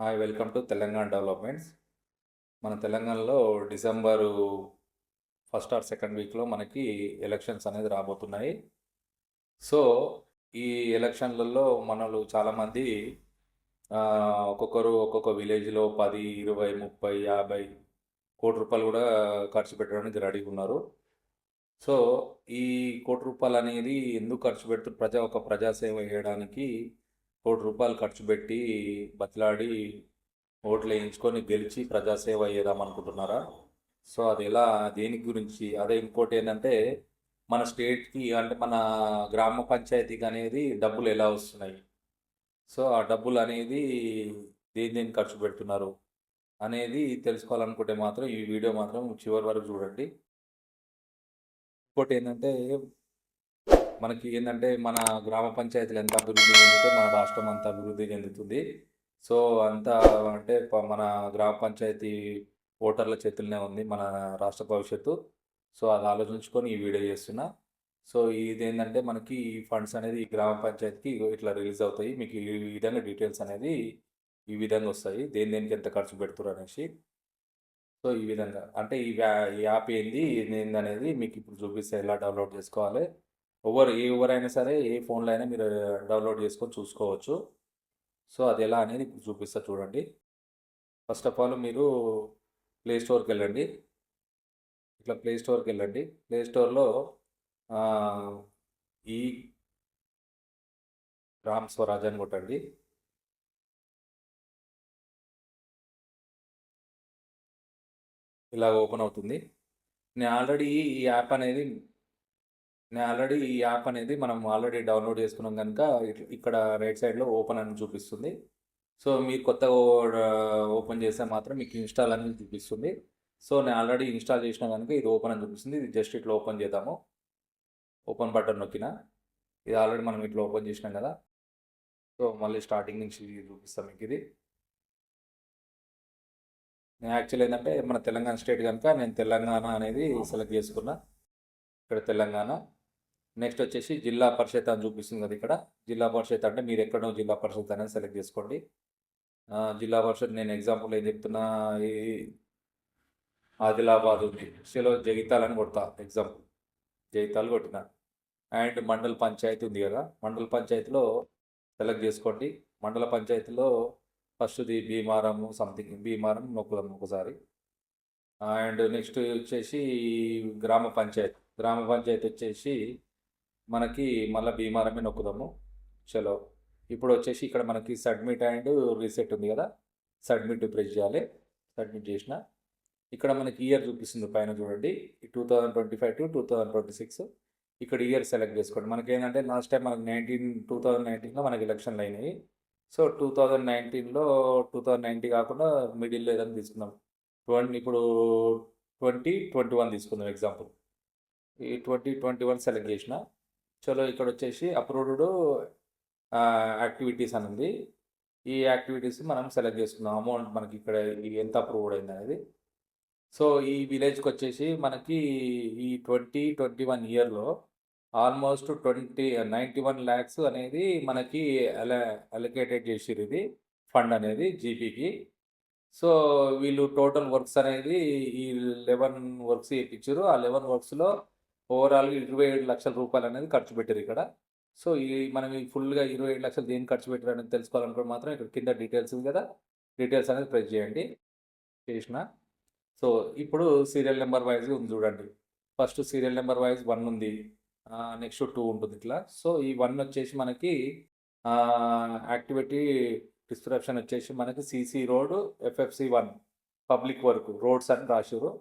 Hi welcome to Telangana developments. మన తెలంగాణలో December first are second వీక్లో మనకి ఎలక్షన్స్ అనేది రాబోతున్నాయి. సో ఈ ఎలక్షన్లలో మనలు చాలామంది ఒక్కొక్కరు ఒక్కొక్క విలేజ్లో 10, 20, 30, 50 కోటి రూపాయలు కూడా ఖర్చు పెట్టడానికి రెడీగా ఉన్నారు. సో ఈ కోటి రూపాయలు అనేది ఎందుకు ఖర్చు పెడుతూ ఒక ప్రజాసేవ చేయడానికి కోటి రూపాయలు ఖర్చు పెట్టి బతిలాడి ఓట్లు వేయించుకొని గెలిచి ప్రజాసేవ చేద్దాం అనుకుంటున్నారా? సో అది ఎలా, దేని గురించి? అదే ఇంకోటి ఏంటంటే మన స్టేట్కి అంటే మన గ్రామ పంచాయతీకి అనేది డబ్బులు ఎలా వస్తున్నాయి, సో ఆ డబ్బులు అనేది దేని ఖర్చు పెడుతున్నారు అనేది తెలుసుకోవాలనుకుంటే మాత్రం ఈ వీడియో మాత్రం చివరి వరకు చూడండి. ఇంకోటి ఏంటంటే మనకి ఏంటంటే మన గ్రామ పంచాయతీలు ఎంత అభివృద్ధి చెందితే మన రాష్ట్రం అంత అభివృద్ధి చెందుతుంది. సో అంతా అంటే మన గ్రామ పంచాయతీ ఓటర్ల చేతుల్లోనే ఉంది మన రాష్ట్ర భవిష్యత్తు. సో అది ఆలోచించుకొని ఈ వీడియో చేస్తున్నా. సో ఇదేంటంటే మనకి ఈ ఫండ్స్ అనేది ఈ గ్రామ పంచాయతీకి ఇట్లా రిలీజ్ అవుతాయి. మీకు ఈ విధంగా డీటెయిల్స్ అనేది ఈ విధంగా వస్తాయి, దేనికి ఎంత ఖర్చు పెడుతున్నారు అనేసి. సో ఈ విధంగా అంటే ఈ యాప్ ఏంది అనేది మీకు ఇప్పుడు చూపిస్తే ఎలా డౌన్లోడ్ చేసుకోవాలి. ఎవరైనా సరే ఏ ఫోన్లో అయినా మీరు డౌన్లోడ్ చేసుకొని చూసుకోవచ్చు. సో అది ఎలా అనేది ఇప్పుడు చూపిస్తా చూడండి. ఫస్ట్ ఆఫ్ ఆల్ మీరు ప్లే స్టోర్కి వెళ్ళండి. ఇట్లా ప్లే స్టోర్కి వెళ్ళండి. ప్లే స్టోర్లో ఈ గ్రామ్ స్వరాజ్ అని కొట్టండి. ఇలా ఓపెన్ అవుతుంది. నేను ఆల్రెడీ ఈ యాప్ అనేది మనం ఆల్రెడీ డౌన్లోడ్ చేసుకున్నాం కనుక ఇక్కడ రైట్ సైడ్లో ఓపెన్ అని చూపిస్తుంది. సో మీరు కొత్తగా ఓపెన్ చేస్తే మాత్రం మీకు ఇన్స్టాల్ అనేది చూపిస్తుంది. సో నేను ఆల్రెడీ ఇన్స్టాల్ చేసిన కనుక ఇది ఓపెన్ అని చూపిస్తుంది. ఇది జస్ట్ ఇట్లా ఓపెన్ చేద్దాము. ఓపెన్ బటన్ నొక్కిన ఇది ఆల్రెడీ మనం ఇట్లా ఓపెన్ చేసినాం కదా. సో మళ్ళీ స్టార్టింగ్ నుంచి చూపిస్తాం మీకు ఇది. నేను యాక్చువల్ ఏంటంటే మన తెలంగాణ స్టేట్ కనుక నేను తెలంగాణ అనేది సెలెక్ట్ చేసుకున్నా. ఇక్కడ తెలంగాణ. నెక్స్ట్ వచ్చేసి జిల్లా పరిషత్ అని చూపిస్తుంది కదా ఇక్కడ. జిల్లా పరిషత్ అంటే మీరు ఎక్కడో జిల్లా పరిషత్ అనేది సెలెక్ట్ చేసుకోండి. జిల్లా పరిషత్ నేను ఎగ్జాంపుల్ ఏం చెప్తున్నా, ఈ ఆదిలాబాద్ ఉంది. సెలో జగిత్యాల అని కొడతా ఎగ్జాంపుల్. జగిత్యాలు కొట్టిన. అండ్ మండల పంచాయతీ ఉంది కదా, మండల పంచాయతీలో సెలెక్ట్ చేసుకోండి. మండల పంచాయతీలో ఫస్ట్ది భీమారం సంథింగ్, భీమారం నొక్కుదాం ఒకసారి. అండ్ నెక్స్ట్ వచ్చేసి గ్రామ పంచాయతీ వచ్చేసి మనకి మళ్ళీ భీమారమే నొక్కుదాము. చలో ఇప్పుడు వచ్చేసి ఇక్కడ మనకి సబ్మిట్ అండ్ రీసెట్ ఉంది కదా, సబ్మిట్ ప్రెస్ చేయాలి. సబ్మిట్ చేసిన ఇక్కడ మనకి ఇయర్ చూపిస్తుంది పైన చూడండి, 2025 to 2026. ఇక్కడ ఇయర్ సెలెక్ట్ చేసుకోండి. మనకి ఏంటంటే లాస్ట్ టైం మనకి 2019లో మనకి ఎలక్షన్లు అయినాయి. సో 2019 కాకుండా మిడిల్లో ఏదైనా తీసుకుందాం. ఇప్పుడు 2021 తీసుకుందాం ఎగ్జాంపుల్. ఈ 2021 సెలెక్ట్ చేసిన. చలో ఇక్కడ వచ్చేసి అప్రూవ్డ్ యాక్టివిటీస్ అని ఉంది. ఈ యాక్టివిటీస్ మనం సెలెక్ట్ చేసుకుందాం. అమౌంట్ మనకి ఇక్కడ ఎంత అప్రూవ్డ్ అయింది అనేది. సో ఈ విలేజ్కి వచ్చేసి మనకి ఈ 2021 ఇయర్లో ఆల్మోస్ట్ 91 lakhs అనేది మనకి అలొకేటెడ్ చేసిరు ఇది ఫండ్ అనేది జీపీకి. సో వీళ్ళు టోటల్ వర్క్స్ అనేది ఈ 11 వర్క్స్ చేయించారు. ఆ 11 వర్క్స్లో ఓవరాల్గా 27 లక్షల రూపాయలు అనేది ఖర్చు పెట్టారు ఇక్కడ. సో ఈ మనం ఈ ఫుల్గా 27 లక్షలు దేనికి ఖర్చు పెట్టారు అనేది తెలుసుకోవాలనుకుంటే మాత్రం ఇక్కడ కింద డీటెయిల్స్ ఉంది కదా, డీటెయిల్స్ అనేది ప్రెస్ చేయండి. చేసిన. సో ఇప్పుడు సీరియల్ నెంబర్ వైజ్ ఉంది చూడండి. ఫస్ట్ సీరియల్ నెంబర్ వైజ్ 1 ఉంది, నెక్స్ట్ 2 ఉంటుంది ఇట్లా. సో ఈ 1 వచ్చేసి మనకి యాక్టివిటీ డిస్క్రిప్షన్ వచ్చేసి మనకి CC road FFC 1 public work roads అని రాశారు.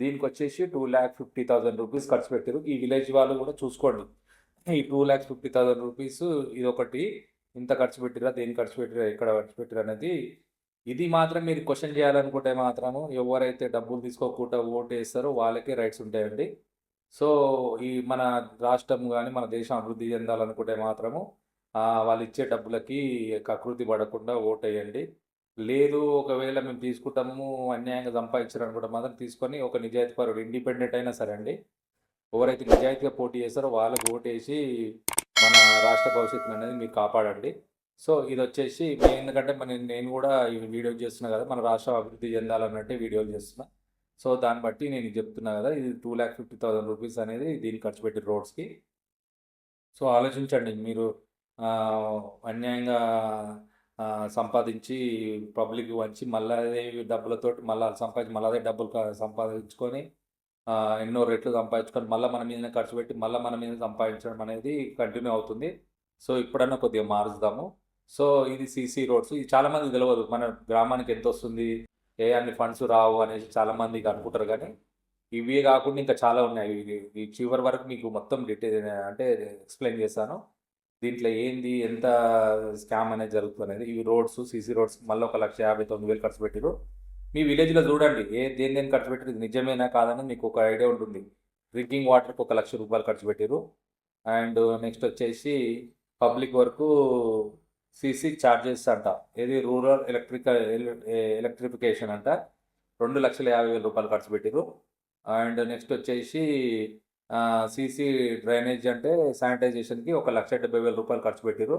దీనికి వచ్చేసి 2,50,000 రూపీస్ ఖర్చు పెట్టారు. ఈ విలేజ్ వాళ్ళు కూడా చూసుకోండి, ఈ 2,50,000 రూపీస్ ఇది ఒకటి ఇంత ఖర్చు పెట్టిరా, దేని ఖర్చు పెట్టిరా, ఎక్కడ ఖర్చు పెట్టిరా అనేది. ఇది మాత్రం మీరు క్వశ్చన్ చేయాలనుకుంటే మాత్రము ఎవరైతే డబ్బులు తీసుకోకుండా ఓటు వేస్తారో వాళ్ళకే రైట్స్ ఉంటాయండి. సో ఈ మన రాష్ట్రం కానీ మన దేశం అభివృద్ధి చెందాలనుకుంటే మాత్రము వాళ్ళు ఇచ్చే డబ్బులకి కకృతి పడకుండా ఓటు వేయండి. లేదు ఒకవేళ మేము తీసుకుంటాము అన్యాయంగా సంపాదించారనుకుంటే మాత్రం తీసుకొని ఒక నిజాయితీపరుడు ఇండిపెండెంట్ అయినా సరే అండి, ఎవరైతే నిజాయితీగా పోటీ చేస్తారో వాళ్ళకు ఓటేసి మన రాష్ట్ర భవిష్యత్తు అనేది మీరు కాపాడండి. సో ఇదొచ్చేసి ఎందుకంటే నేను కూడా ఈ వీడియో చేస్తున్నా కదా, మన రాష్ట్రం అభివృద్ధి చెందాలన్నట్టే వీడియోలు చేస్తున్నా. సో దాన్ని బట్టి నేను ఇది చెప్తున్నా కదా, ఇది 2,50,000 రూపీస్ అనేది దీనికి ఖర్చు పెట్టి రోడ్స్కి. సో ఆలోచించండి మీరు అన్యాయంగా సంపాదించి పబ్లిక్ వంచి మళ్ళీ అదే డబ్బులతోటి మళ్ళీ సంపాదించి మళ్ళీ అదే డబ్బులు సంపాదించుకొని ఎన్నో రెట్లు సంపాదించుకొని మళ్ళీ మన మీదనే ఖర్చు పెట్టి మళ్ళీ మన మీద సంపాదించడం అనేది కంటిన్యూ అవుతుంది. సో ఇప్పుడన్నా కొద్దిగా మారుద్దాము. సో ఇది సీసీ రోడ్స్. ఇది చాలామందికి తెలియదు మన గ్రామానికి ఎంత వస్తుంది, అన్ని ఫండ్స్ రావు అనేసి చాలామందికి అనుకుంటారు. కానీ ఇవి కాకుండా ఇంకా చాలా ఉన్నాయి. ఈ చివరి వరకు మీకు మొత్తం డీటెయిల్ అంటే ఎక్స్ప్లెయిన్ చేస్తాను. దీంట్లో ఏంది ఎంత స్కామ్ అనేది జరుగుతుంది అనేది. ఇవి రోడ్స్, సీసీ రోడ్స్ మళ్ళీ 1,59,000 ఖర్చు పెట్టారు. మీ విలేజ్లో చూడండి దేని ఖర్చు పెట్టారు, ఇది నిజమేనా కాదని మీకు ఒక ఐడియా ఉంటుంది. డ్రింకింగ్ వాటర్కి 1,00,000 రూపాయలు ఖర్చు పెట్టారు. అండ్ నెక్స్ట్ వచ్చేసి పబ్లిక్ వరకు సీసీ ఛార్జెస్ అంట, ఇది రూరల్ ఎలక్ట్రిఫికేషన్ అంట 2,50,000 రూపాయలు ఖర్చు పెట్టారు. అండ్ నెక్స్ట్ వచ్చేసి సీసీ డ్రైనేజ్ అంటే శానిటైజేషన్కి 1,70,000 రూపాయలు ఖర్చు పెట్టారు.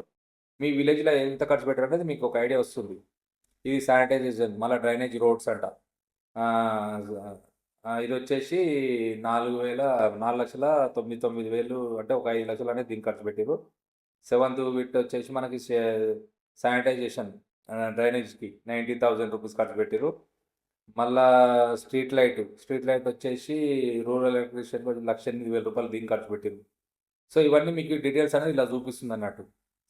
మీ విలేజ్లో ఎంత ఖర్చు పెట్టారు అనేది మీకు ఒక ఐడియా వస్తుంది. ఇది శానిటైజేషన్. మళ్ళీ డ్రైనేజ్ రోడ్స్ అంట ఇది వచ్చేసి 4,99,000 అంటే ఒక 5 లక్షలు అనేది దీనికి ఖర్చు పెట్టారు. 7th విత్ వచ్చేసి మనకి శానిటైజేషన్ డ్రైనేజ్కి 90,000 రూపీస్ ఖర్చు పెట్టారు. మళ్ళా స్ట్రీట్ లైట్ వచ్చేసి రూరల్ ఎలక్ట్రిషియన్ 1,08,000 రూపాయలు దీనికి ఖర్చు పెట్టారు. సో ఇవన్నీ మీకు డీటెయిల్స్ అనేది ఇలా చూపిస్తుంది అన్నట్టు.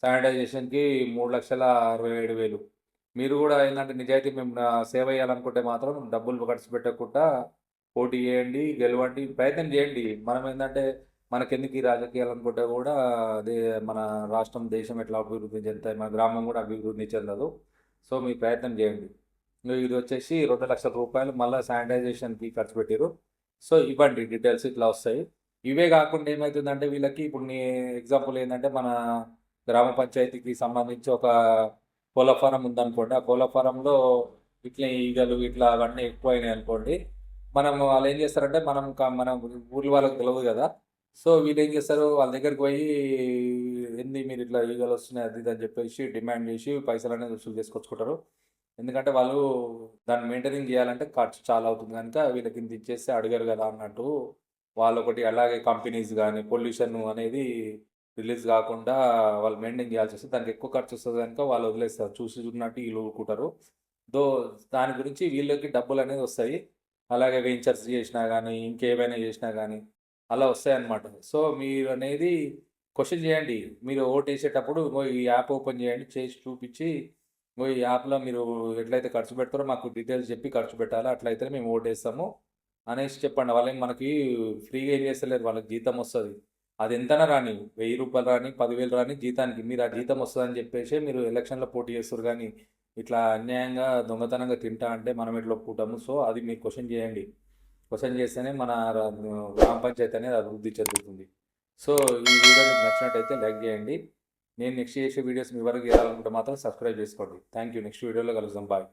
శానిటైజేషన్కి 3,67,000. మీరు కూడా ఏంటంటే నిజాయితీ మేము సేవ చేయాలనుకుంటే మాత్రం డబ్బులు ఖర్చు పెట్టకుండా పోటీ చేయండి, గెలవండి, ప్రయత్నం చేయండి. మనం ఏంటంటే మనకెందుకు ఈ రాజకీయాలు అనుకుంటే కూడా అదే మన రాష్ట్రం, దేశం ఎట్లా అభివృద్ధి చెందుతాయి, మన గ్రామం కూడా అభివృద్ధి చెందదు. సో మీ ప్రయత్నం చేయండి. ఇది వచ్చేసి 2,00,000 రూపాయలు మళ్ళీ శానిటైజేషన్కి ఖర్చు పెట్టారు. సో ఇవ్వండి డీటెయిల్స్ ఇట్లా వస్తాయి. ఇవే కాకుండా ఏమవుతుందంటే వీళ్ళకి ఇప్పుడు ఎగ్జాంపుల్ ఏంటంటే మన గ్రామ పంచాయతీకి సంబంధించి ఒక కోళ్ళ ఫారం ఉందనుకోండి. ఆ కోళ్ళ ఫారంలో ఇట్లా ఈగలు ఇట్లా అవన్నీ ఎక్కువైనాయి అనుకోండి. వాళ్ళు ఏం చేస్తారంటే మన ఊర్లో వాళ్ళకి తెలియదు కదా. సో వీళ్ళు ఏం చేస్తారు, వాళ్ళ దగ్గరికి పోయి ఏంది మీరు ఇట్లా ఈగలు వస్తున్నాయి అది ఇది అని చెప్పేసి డిమాండ్ చేసి పైసలు అనేది వసూలు చేసుకొచ్చుకుంటారు. ఎందుకంటే వాళ్ళు దాన్ని మెయింటైనింగ్ చేయాలంటే ఖర్చు చాలా అవుతుంది కనుక వీళ్ళకి ఇంత ఇచ్చేస్తే అడిగారు కదా అన్నట్టు వాళ్ళు ఒకటి. అలాగే కంపెనీస్ కానీ పొల్యూషన్ అనేది రిలీజ్ కాకుండా వాళ్ళు మెయింటైన్ చేయాల్సి వస్తుంది. దానికి ఎక్కువ ఖర్చు వస్తుంది కనుక వాళ్ళు వదిలేస్తారు. చూసినట్టు వీళ్ళు ఊరుకుంటారు. దాని గురించి వీళ్ళకి డబ్బులు అనేది వస్తాయి. అలాగే వెంచర్స్ చేసినా కానీ ఇంకేమైనా చేసినా కానీ అలా వస్తాయన్నమాట. సో మీరు అనేది క్వశ్చన్ చేయండి. మీరు ఓటు వేసేటప్పుడు ఈ యాప్ ఓపెన్ చేయండి, చేసి చూపించి ఈ యాప్లో మీరు ఎట్లయితే ఖర్చు పెడతారో మాకు డీటెయిల్స్ చెప్పి ఖర్చు పెట్టాలి, అట్లయితే మేము ఓటు వేస్తాము అనేసి చెప్పండి. వాళ్ళని మనకి ఫ్రీగా ఏం చేస్తలేరు, వాళ్ళకి జీతం వస్తుంది. అది ఎంతనా రాని, 1,000 రూపాయలు రాని, 10,000 రాని జీతానికి మీరు ఆ జీతం వస్తుందని చెప్పేసి మీరు ఎలక్షన్లో పోటీ చేస్తారు. కానీ ఇట్లా అన్యాయంగా దొంగతనంగా తింటా అంటే మనం ఎట్లా ఒప్పుకుంటాము. సో అది మీరు క్వశ్చన్ చేయండి. క్వశ్చన్ చేస్తేనే మన గ్రామ పంచాయతీ అనేది అభివృద్ధి చెందుతుంది. సో ఈ వీడియో మీకు నచ్చినట్టయితే లైక్ చేయండి. నేను నెక్స్ట్ చేసే వీడియోస్ మీ వరకు చేయాలనుకుంటే మాత్రం సబ్స్క్రైబ్ చేసుకోండి. Thank you. నెక్స్ట్ వీడియోలో కలుద్దాం. బాయ్.